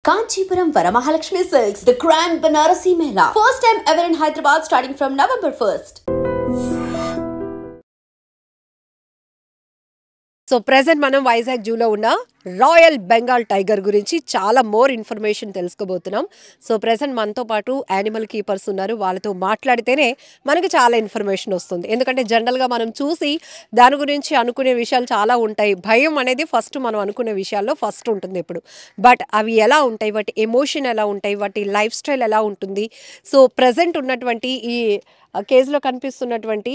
Kanchipuram Varamahalakshmi Silks, the Grand Banarasi Mela. First time ever in Hyderabad starting from November 1st. So present మనం వైజాగ్ జూలో ఉన్న royal Bengal tiger గురించి చాలా more information తెలుసుకోబోతున్నాం. So present మనతో పాటు యానిమల్ కీపర్స్ ఉన్నారు. వాళ్ళతో మాట్లాడితేనే మనకి చాలా ఇన్ఫర్మేషన్ వస్తుంది. ఎందుకంటే జనరల్గా మనం చూసి దాని గురించి అనుకునే విషయాలు చాలా ఉంటాయి. భయం అనేది ఫస్ట్ మనం అనుకునే విషయాల్లో ఫస్ట్ ఉంటుంది ఎప్పుడు. బట్ అవి ఎలా ఉంటాయి, వాటి ఎమోషన్ ఎలా ఉంటాయి, వాటి లైఫ్ స్టైల్ ఎలా ఉంటుంది. సో ప్రెజెంట్ ఉన్నటువంటి ఈ కేసులో కనిపిస్తున్నటువంటి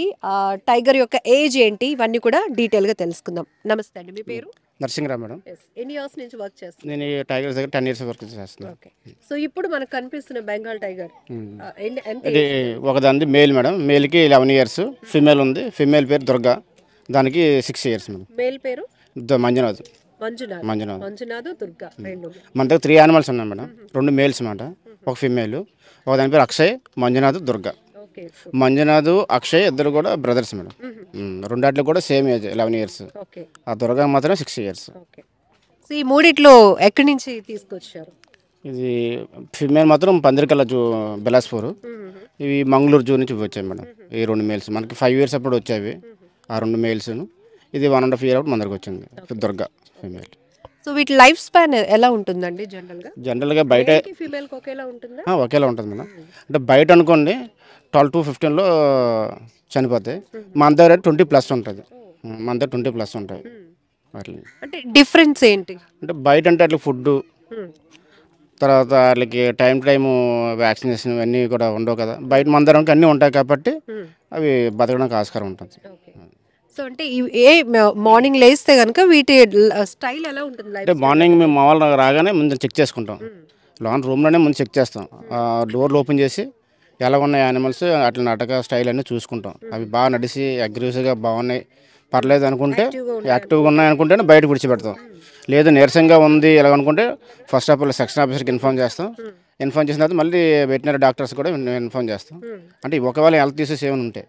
టైగర్ యొక్క ఏజ్ ఏంటి, ఇవన్నీ కూడా డీటెయిల్గా తెలుసుకుందాం. నమస్తే అండి, మీ పేరు? నరసింహరావు మేడం. ఎన్ని ఇయర్స్ నుంచి వర్క్ చేస్తున్నారు? నేను ఈ టైగర్స్ దగ్గర 10 years వర్క్ చేస్తున్నాను. ఓకే. సో ఇప్పుడు మనకు కనిపిస్తున్న బెంగాల్ టైగర్ ఇది ఒకదాని మేల్ మేడం. మేల్కి 11 years, ఫిమేల్ ఉంది. ఫిమేల్ పేరు దుర్గా, దానికి 6 years మేడం. మేల్ పేరు మంజునాథ్. మంజునాథ్ దుర్గా రెండు. మన దగ్గర 3 animals ఉన్నాయి మేడం. 2 males మాట, ఒక ఫిమేల్. ఒక దాని పేరు అక్షయ్, మంజునాథ్, దుర్గా. మంజునాథ్, అక్షయ్ ఇద్దరు కూడా బ్రదర్స్ మేడం. రెండాట్లో కూడా సేమ్ ఏజ్ 11 years. ఆ దుర్గా మాత్రం 6 years. సో ఈ మూడిట్లో ఎక్కడి నుంచి తీసుకొచ్చారు? ఇది ఫిమేల్ మాత్రం పందిరికల్ల బిలాస్పూర్, ఇవి మంగళూరు జూ నుంచి వచ్చాయి మేడం. ఈ 2 males మనకి 5 years అప్పుడు వచ్చేవి. ఆ 2 males, ఇది 1.5 year అప్పుడు మన దగ్గరకు వచ్చింది దుర్గా ఫిమేల్. సో వీటి లైఫ్ స్పాన్ ఎలా ఉంటుందండి జనరల్గా? బయట ఫీమేల్కి ఒకేలా ఉంటుందా? ఒకేలా ఉంటుంది మేడం. అంటే బయట అనుకోండి 12 to 15లో చనిపోతాయి. మన దగ్గర 20+ ఉంటుంది. మన దగ్గర 20+ ఉంటాయి. అట్లా అంటే డిఫరెన్స్ ఏంటి అంటే బయట అంటే అట్లా ఫుడ్, తర్వాత వాళ్ళకి టైం టు టైము వ్యాక్సినేషన్ ఇవన్నీ కూడా ఉండవు కదా. బయట మన దగ్గర అన్నీ ఉంటాయి కాబట్టి అవి బతకడానికి ఆస్కారం ఉంటుంది. సో అంటే మార్నింగ్ లేస్తే కనుక వీటి స్టైల్ ఎలా ఉంటుంది? అంటే మార్నింగ్ మేము మా వాళ్ళు రాగానే ముందు చెక్ చేసుకుంటాం. రూమ్లోనే ముందు చెక్ చేస్తాం. డోర్లు ఓపెన్ చేసి ఎలా ఉన్నాయి యానిమల్స్, అట్లా నటక స్టైల్ అన్నీ చూసుకుంటాం. అవి బాగా నడిచి అగ్రెసివ్గా బాగున్నాయి, పర్లేదు అనుకుంటే, యాక్టివ్గా ఉన్నాయి అనుకుంటేనే బయట విడిచిపెడతాం. లేదు నీరసంగా ఉంది ఇలా అనుకుంటే ఫస్ట్ ఆఫ్ ఆల్ సెక్షన్ ఆఫీసర్కి ఇన్ఫార్మ్ చేస్తాం. ఇన్ఫార్మ్ చేసిన తర్వాత మళ్ళీ వెటనరీ డాక్టర్స్ కూడా ఇన్ఫార్మ్ చేస్తాం. అంటే ఒకవేళ హెల్త్ ఇష్యూస్ ఏమైనా ఉంటాయి.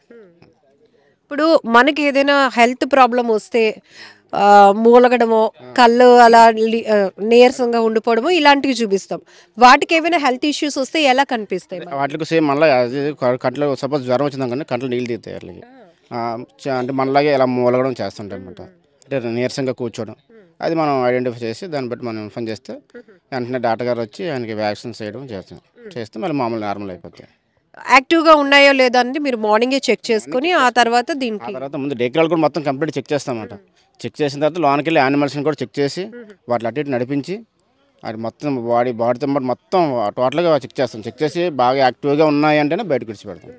ఇప్పుడు మనకి ఏదైనా హెల్త్ ప్రాబ్లం వస్తే మూలగడమో, కళ్ళు అలా నీరసంగా ఉండిపోవడమో ఇలాంటివి చూపిస్తాం. వాటికి ఏమైనా హెల్త్ ఇష్యూస్ వస్తే ఎలా కనిపిస్తాయి? వాటికి సేమ్ మళ్ళీ కంట్లో సపోజ్ జ్వరం వచ్చిందాం కానీ కంట్లో నీళ్ళు తీస్తాయి వాళ్ళకి. అంటే మనలాగే ఇలా మూలగడం చేస్తుంటాయి అనమాట. అంటే నీరసంగా కూర్చోవడం, అది మనం ఐడెంటిఫై చేసి దాన్ని బట్టి మనం ఇన్ఫార్మ్ చేస్తే వెంటనే డాక్టర్ గారు వచ్చి ఆయనకి వ్యాక్సిన్స్ చేయడం చేస్తే మళ్ళీ మామూలు నార్మల్ అయిపోతాయి. యాక్టివ్గా ఉన్నాయో లేదా అనేది మీరు మార్నింగే చెక్ చేసుకుని ఆ తర్వాత ముందు డేకిరాలు కూడా మొత్తం కంప్లీట్ చెక్ చేస్తామన్నమాట. చెక్ చేసిన తర్వాత లోనికి వెళ్ళి యానిమల్స్ని కూడా చెక్ చేసి వాటిని అటు ఇటు నడిపించి అది మొత్తం బాడీతో పాటు మొత్తం టోటల్గా చెక్ చేస్తాం. చెక్ చేసి బాగా యాక్టివ్గా ఉన్నాయి అంటేనే బయటకు విడిచిపెడతాం.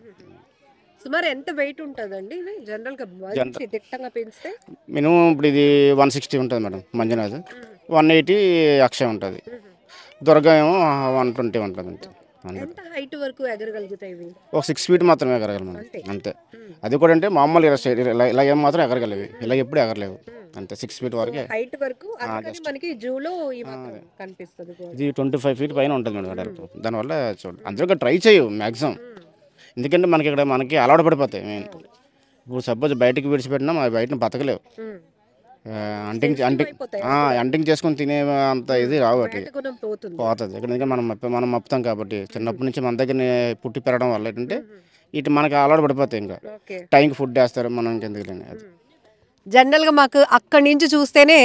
సుమారు ఎంత వెయిట్ ఉంటుందండి జనరల్గా పెంచితే? మినిమం ఇప్పుడు ఇది 160 ఉంటుంది మేడం. మంజునాథ్ 180, అక్షయ్ ఉంటుంది. దుర్గా ఏమో 120 ఉంటుంది. అంతే. ఒక 6 feet మాత్రమే ఎగరగలం అంతే. అది కూడా అంటే మామూలు ఇలా ఏం మాత్రం ఎగరగలవి, ఇలా ఎప్పుడు ఎగరలేవు అంతే. 6 feet వరకే. ఇది 25 feet పైన ఉంటుంది మేడం డైరెక్ట్. దానివల్ల అందరూ ట్రై చేయవు మ్యాక్సిమం. ఎందుకంటే మనకి ఇక్కడ మనకి అలవాటు పడిపోతాయి. ఇప్పుడు సపోజ్ బయటకు విడిచిపెట్టినా మన బయటను బతకలేవు. అంటింగ్ చేసుకుని తినే అంత ఇది రావు, అట్లా పోతుంది. ఇక్కడ మనం మప్పుతాం కాబట్టి చిన్నప్పటి నుంచి మన దగ్గర పుట్టి పెరగడం వల్ల ఏంటంటే ఇటు మనకి అలవాటు పడిపోతాయి. ఇంకా టైంకి ఫుడ్ వేస్తారు, మనం ఇంకెందుకు లేని. అది జనరల్గా మాకు అక్కడి నుంచి చూస్తేనే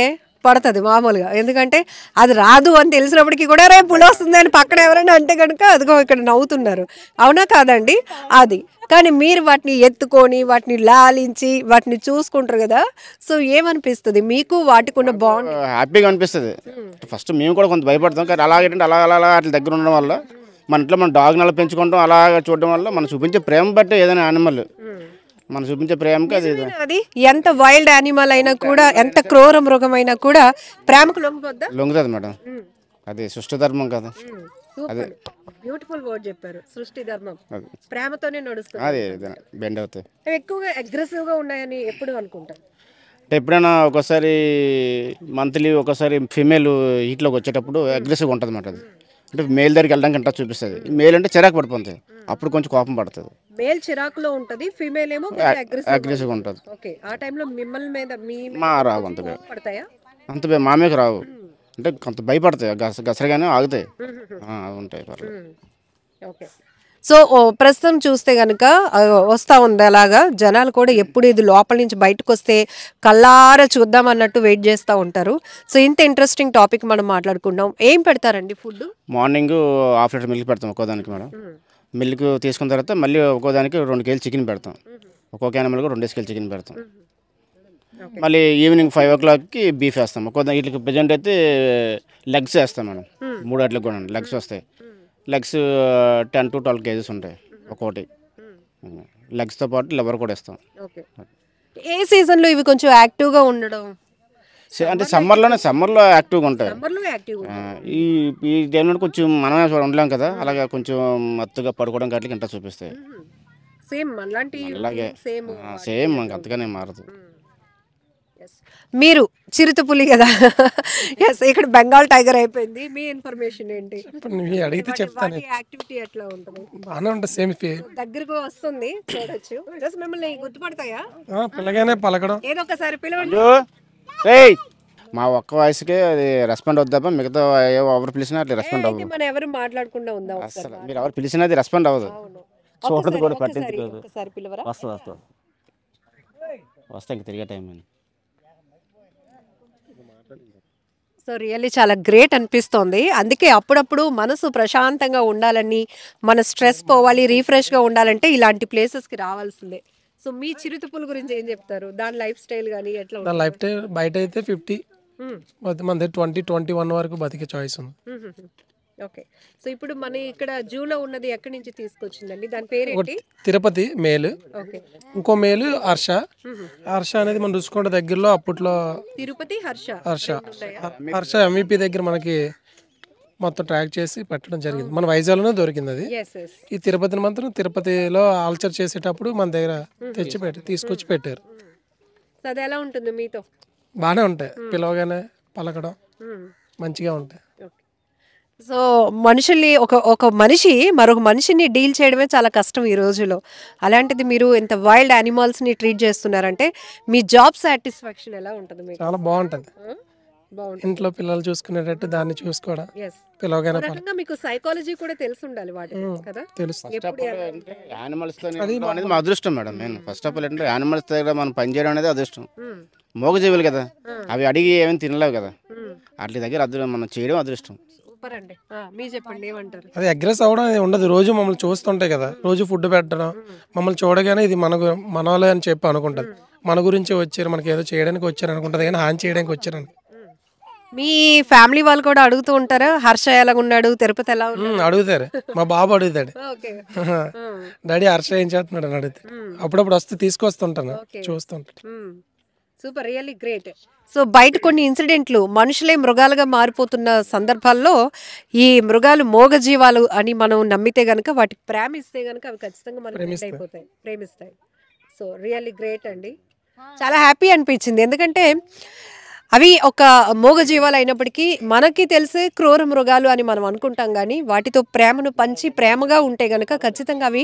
పడుతుంది మామూలుగా. ఎందుకంటే అది రాదు అని తెలిసినప్పటికీ కూడా రేపు పులి వస్తుంది అని పక్కన ఎవరైనా అంటే కనుక అదిగో ఇక్కడ నవ్వుతున్నారు. అవునా కాదండి? అది కానీ మీరు వాటిని ఎత్తుకొని వాటిని లాలించి వాటిని చూసుకుంటారు కదా. సో ఏమనిపిస్తుంది మీకు? వాటికి ఉన్న బాండ్ హ్యాపీగా అనిపిస్తుంది. ఫస్ట్ మేము కూడా కొంత భయపడతాం, కానీ అలాగేంటే అలా అట్లా దగ్గర ఉండడం వల్ల మన ఇంట్లో మన డాగ్ నెల పెంచుకుంటాం. అలాగా చూడడం వల్ల మనం చూపించే ప్రేమ బట్టే ఏదైనా యానిమల్ మనం చూపించే ప్రేమకి అది ఎంత వైల్డ్ యానిమల్ అయినా కూడా, ఎంత క్రూర మృగం అయినా కూడా ప్రేమకు లొంగుతుంది మేడం. అది సృష్టి ధర్మం కదా. అదే బ్యూటిఫుల్ వర్డ్ చెప్పారు, సృష్టి ధర్మం. ప్రేమతోనే నడుస్తుంది. అదే బెండ్ అవుతాయి. ఎక్కువగా అగ్రెసివ్ గా ఉన్నాయని ఎప్పుడు అనుకుంటారు? అంటే ఎప్పుడైనా ఒకసారి మంత్లీ ఒకసారి ఫిమేల్ హీట్లోకి వచ్చేటప్పుడు అగ్రెసివ్గా ఉంటుంది అన్నమాట. అది అంటే మేల్ దగ్గరికి వెళ్ళడానికి ఇంట్రెస్ట్ చూపిస్తుంది. మేల్ అంటే చిరాకు పడిపోతుంది, అప్పుడు కొంచెం కోపం పడుతుంది. మేల్ చిరాకులో ఉంటుంది, ఫీమేల్ ఏమో అగ్రెసివ్గా ఉంటుంది. ఓకే. ఆ టైంలో మిమ్మల్ని మీద మా రావు అంత పడతాయా? అంత మా మీకు రావు. అంటే కొంత భయపడతాయి, గసరగానే ఆగుతాయి. అవి ఉంటాయి పర్లేదు. ఓకే. సో ప్రస్తుతం చూస్తే కనుక వస్తూ ఉంది అలాగా జనాలు కూడా ఎప్పుడు ఇది లోపల నుంచి బయటకు వస్తే కళ్ళారా చూద్దాం అన్నట్టు వెయిట్ చేస్తూ ఉంటారు. సో ఇంత ఇంట్రెస్టింగ్ టాపిక్ మనం మాట్లాడుకుందాం. ఏం పెడతారండి food? Morning half litre milk పెడతాం ఒక్కోదానికి మేడం. మిల్క్ తీసుకున్న తర్వాత మళ్ళీ ఒక్కోదానికి 2 కేజీలు చికెన్ పెడతాం. ఒక్కొక్క యానిమల్కి 2 కేజీలు చికెన్ పెడతాం. మళ్ళీ ఈవినింగ్ 5 o'clockకి బీఫ్ వేస్తాం. ఒక్కొక్క వీటికి ప్రజెంట్ అయితే లెగ్స్ వేస్తాం మేడం. 3 వాటికి కూడా లెగ్స్ వస్తాయి. లెగ్స్ 10 to 12 కేజీస్ ఉంటాయి ఒక్కొక్కటి. లెగ్స్తో పాటు లివర్ కూడా ఇస్తాం. ఏ సీజన్లో ఇవి కొంచెం యాక్టివ్గా ఉండడం? అంటే సమ్మర్లో యాక్టివ్గా ఉంటాయి. ఈ టైంలో కొంచెం మనమే ఉండలేం కదా, అలాగే కొంచెం మత్తుగా పడుకోవడం గట్లకి ఇంట్రెస్ట్ చూపిస్తాయి. అలాగే సేమ్ మనకి అంతగానే మారదు. మీరు చిరుతపులి కదా, ఎస్ ఇక్కడ బెంగాల్ టైగర్ అయిపోయింది. మీ ఇన్ఫర్మేషన్ ఏంటి? అడిగితే చెప్తాను. యాక్టివిటీ ఎట్లా ఉంటుంది? బాగానే ఉంటుంది. సేమ్ దగ్గరకు వస్తుంది చూడొచ్చు. జస్ట్ మిమ్మల్ని గుర్తుపడతాయా? పిల్లగానే పలకడం. ఏదో ఒకసారి పిలవండి. మా ఒక్క వాయిస్కే అది రెస్పాండ్ అవుద్దా, మిగతా ఎవరు పిలిచినా అట్లా రెస్పాండ్ అవ్వదు. మనం ఎవరు మాట్లాడకుండా ఉందాం. అసలు మీరు ఎవరు పిలిచినా అది రెస్పాండ్ అవ్వదు. చూడదు కూడా పట్టించుకోదు. వస్తా ఇంక తిరిగే టైం అని. సో రియల్లీ చాలా గ్రేట్ అనిపిస్తోంది. అందుకే అప్పుడప్పుడు మనసు ప్రశాంతంగా ఉండాలని, మన స్ట్రెస్ పోవాలి, రీఫ్రెష్గా ఉండాలంటే ఇలాంటి ప్లేసెస్కి రావాల్సిందే. సో మీ చిరుతపుల గురించి ఏం చెప్తారు? దాని లైఫ్ స్టైల్ కానీ ఎట్లా? దాని లైఫ్ స్టైల్ బయట అయితే 50, మన దగ్గర 20-21 వరకు బతికే చాయిస్ ఉంది. ఓకే. సో ఇప్పుడు మన ఇక్కడ జూలో ఉన్నది ఎక్కడి నుంచి తీసుకొచ్చిందండి? దాని పేరేంటి? తిరుపతి మేలు. ఓకే. ఇంకో మేలు హర్ష. హర్ష అనేది మన రుషికొండ దగ్గరలో అప్పట్లో తిరుపతి హర్ష MVP దగ్గర మనకి మొత్తం ట్రాక్ చేసి పెట్టడం జరిగింది. మన వైజాగ్లోనే దొరికింది అది. ఈ తిరుపతిని మాత్రం తిరుపతిలో ఆల్చర్ చేసేటప్పుడు మన దగ్గర తీసుకొచ్చి పెట్టారు. అది ఎలా ఉంటుంది మీతో? బాగానే ఉంటాయి. పిలవగానే పలకడం మంచిగా ఉంటాయి. సో మనుషుల్ని ఒక మనిషి మరొక మనిషిని డీల్ చేయడమే చాలా కష్టం ఈ రోజులో. అలాంటిది మీరు ఇంత వైల్డ్ యానిమల్స్ని ట్రీట్ చేస్తున్నారంటే మీ జాబ్ సాటిస్ఫాక్షన్ ఎలా ఉంటుంది మీకు? చాలా బాగుంటుంది. ఇంట్లో పిల్లలు చూసుకునేటట్టు దాన్ని చూసుకోవడం. పిలవగానే మీకు సైకాలజీ కూడా తెలిసి ఉండాలి వాటి కదా. యానిమల్స్ అనేది మా అదృష్టం మేడం. నేను ఫస్ట్ ఆఫ్ ఆల్ ఏంటంటే యానిమల్స్ దగ్గర మనం పనిచేయడం అనేది అదృష్టం. మోగజీవులు కదా, అవి అడిగి ఏమైనా తినలేవు కదా, వాటి దగ్గర మనం చేయడం అదృష్టం. అది అగ్రెస్ అవ్వడం ఉండదు. రోజు మమ్మల్ని చూస్తుంటాయి కదా, రోజు ఫుడ్ పెట్టడం, మమ్మల్ని చూడగానే ఇది మనోలే అని చెప్పి అనుకుంటుంది. మన గురించి వచ్చారు, మనకి ఏదో చేయడానికి వచ్చారు అనుకుంటుంది, కానీ హాని చేయడానికి వచ్చారు. మీ ఫ్యామిలీ వాళ్ళు కూడా అడుగుతూ ఉంటారా హర్ష ఎలా ఉన్నాడు, తిరుపతి ఎలా ఉన్నాడు? అడుగుతారు. మా బాబు అడుగుతాడు, డాడీ హర్ష ఏం చేస్తున్నాడు అని అడుగుతాడు. అప్పుడప్పుడు వస్తే తీసుకొస్తుంటాను, చూస్తుంటాడు. Super, really great. సో బయట కొన్ని ఇన్సిడెంట్లు మనుషులే మృగాలుగా మారిపోతున్న సందర్భాల్లో ఈ మృగాలు మోగజీవాలు అని మనం నమ్మితే గనక, వాటికి ప్రేమిస్తే గనక అవి ఖచ్చితంగా మనకి ప్రేమిస్తాయి. సో రియల్లీ గ్రేట్ అండి. చాలా హ్యాపీ అనిపించింది. ఎందుకంటే అవి ఒక మోగజీవాలు అయినప్పటికీ మనకి తెలిసే క్రూర మృగాలు అని మనం అనుకుంటాం, కానీ వాటితో ప్రేమను పంచి ప్రేమగా ఉంటే గనక ఖచ్చితంగా అవి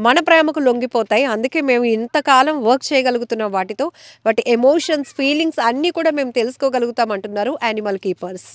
మన ప్రేమకు లొంగిపోతాయి. అందుకే మేము ఇంతకాలం వర్క్ చేయగలుగుతున్నాం వాటితో. వాటి ఎమోషన్స్, ఫీలింగ్స్ అన్నీ కూడా మేము తెలుసుకోగలుగుతాం అంటున్నారు యానిమల్ కీపర్స్.